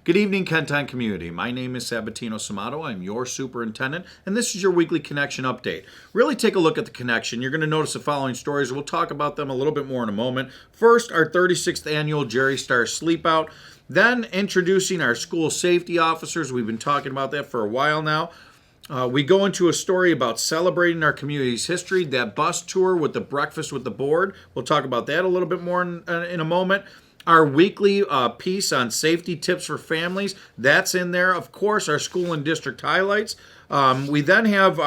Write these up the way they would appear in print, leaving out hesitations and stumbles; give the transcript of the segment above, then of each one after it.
Good evening, Kenton community. My name is Sabatino Samato. I'm your superintendent, and this is your weekly connection update. Really take a look at the connection. You're going to notice the following stories. We'll talk about them a little bit more in a moment. First, our 36th annual Jerry Star Sleepout. Then, introducing our school safety officers. We've been talking about that for a while now. We go into a story about celebrating our community's history, that bus tour with the breakfast with the board. We'll talk about that a little bit more in a moment. Our weekly piece on safety tips for families, that's in there. Of course, our school and district highlights. We then have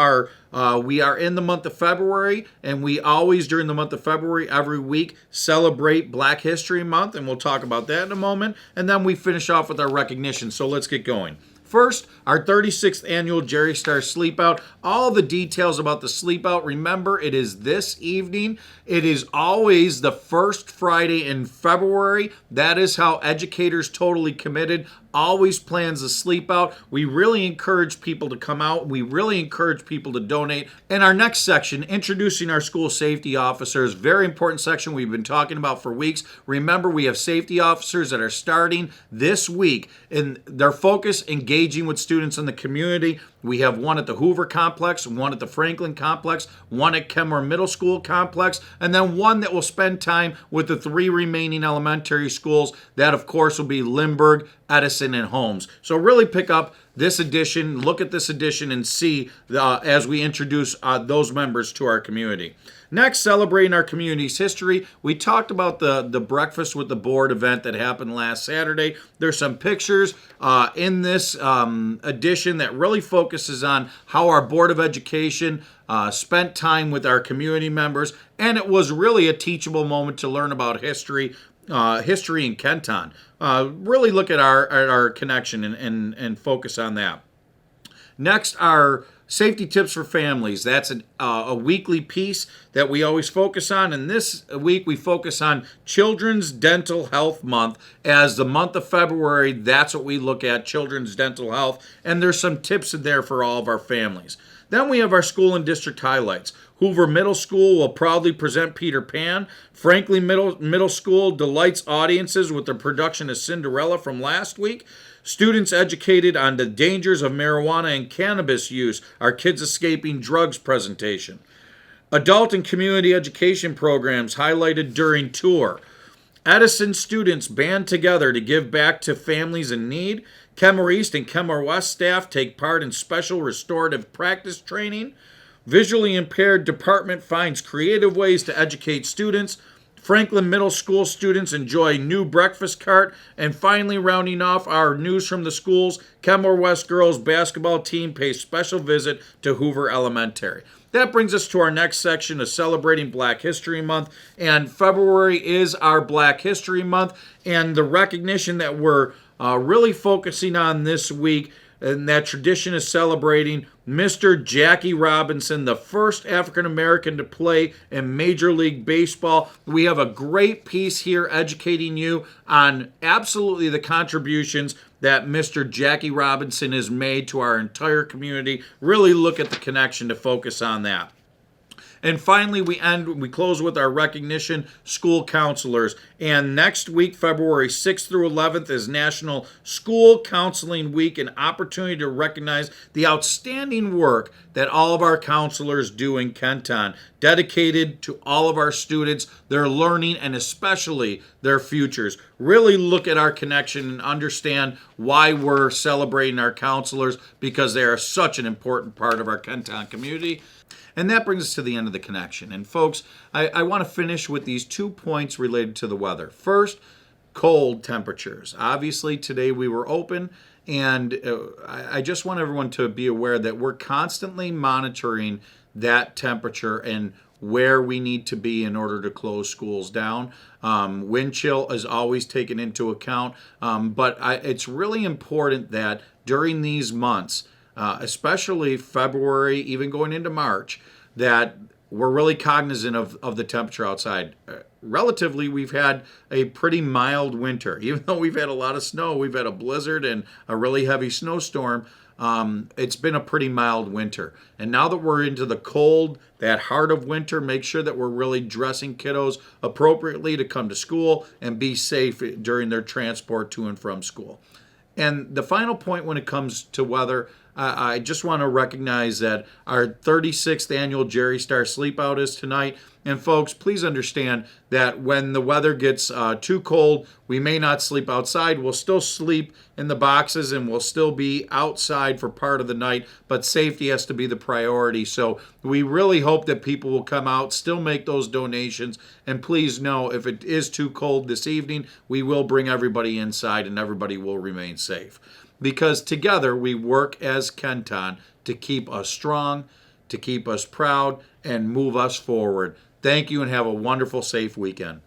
we are in the month of February, and we always, during the month of February, every week, celebrate Black History Month, and we'll talk about that in a moment. And then we finish off with our recognition, so let's get going. First, our 36th annual Jerry Star Sleepout. All the details about the sleepout. Remember, it is this evening. It is always the first Friday in February. That is how Educators Totally Committed always plans the sleepout. We really encourage people to come out. We really encourage people to donate. In our next section, introducing our school safety officers. Very important section we've been talking about for weeks. Remember, we have safety officers that are starting this week, and their focus engaging with students in the community. We have one at the Hoover Complex, one at the Franklin Complex, one at Kenmore Middle School Complex, and then one that will spend time with the three remaining elementary schools. That, of course, will be Lindbergh, Edison, and Holmes. So really pick up this edition, look at this edition, and see as we introduce those members to our community. Next, celebrating our community's history. We talked about the Breakfast with the Board event that happened last Saturday. There's some pictures in this edition that really focuses on how our Board of Education spent time with our community members, and it was really a teachable moment to learn about history in Kenton. Really look at our connection and focus on that. Next, our safety tips for families. That's a weekly piece that we always focus on. And this week we focus on Children's Dental Health Month. As the month of February, that's what we look at, children's dental health. And there's some tips in there for all of our families. Then we have our school and district highlights. Hoover Middle School will proudly present Peter Pan. Franklin Middle School delights audiences with their production of Cinderella from last week. Students educated on the dangers of marijuana and cannabis use. Our Kids Escaping Drugs presentation. Adult and community education programs highlighted during tour. Edison students band together to give back to families in need. Kenmore East and Kenmore West staff take part in special restorative practice training. Visually impaired department finds creative ways to educate students. Franklin Middle School students enjoy new breakfast cart. And finally, rounding off our news from the schools, Kenmore West girls basketball team pays special visit to Hoover Elementary. That brings us to our next section of celebrating Black History Month. And February is our Black History Month. And the recognition that we're really focusing on this week, and that tradition is celebrating Mr. Jackie Robinson, the first African American to play in Major League Baseball. We have a great piece here educating you on absolutely the contributions that Mr. Jackie Robinson has made to our entire community. Really look at the connection to focus on that. And finally, we close with our recognition school counselors. And next week, February 6th through 11th, is National School Counseling Week, an opportunity to recognize the outstanding work that all of our counselors do in Kenton, dedicated to all of our students, their learning, and especially their futures. Really look at our connection and understand why we're celebrating our counselors, because they are such an important part of our Kenton community. And that brings us to the end of the connection. And folks, I want to finish with these 2 points related to the weather. First, cold temperatures. Obviously, today we were open, and I just want everyone to be aware that we're constantly monitoring that temperature and where we need to be in order to close schools down. Wind chill is always taken into account, but it's really important that during these months, especially February, even going into March, that we're really cognizant of the temperature outside. Relatively, we've had a pretty mild winter. Even though we've had a lot of snow, we've had a blizzard and a really heavy snowstorm. It's been a pretty mild winter. And now that we're into the cold, that heart of winter, make sure that we're really dressing kiddos appropriately to come to school and be safe during their transport to and from school. And the final point when it comes to weather, I just want to recognize that our 36th annual Jerry Star Sleep Out is tonight. And folks, please understand that when the weather gets too cold, we may not sleep outside. We'll still sleep in the boxes and we'll still be outside for part of the night, but safety has to be the priority. So we really hope that people will come out, still make those donations. And please know, if it is too cold this evening, we will bring everybody inside and everybody will remain safe. Because together we work as Kenton to keep us strong, to keep us proud, and move us forward. Thank you and have a wonderful, safe weekend.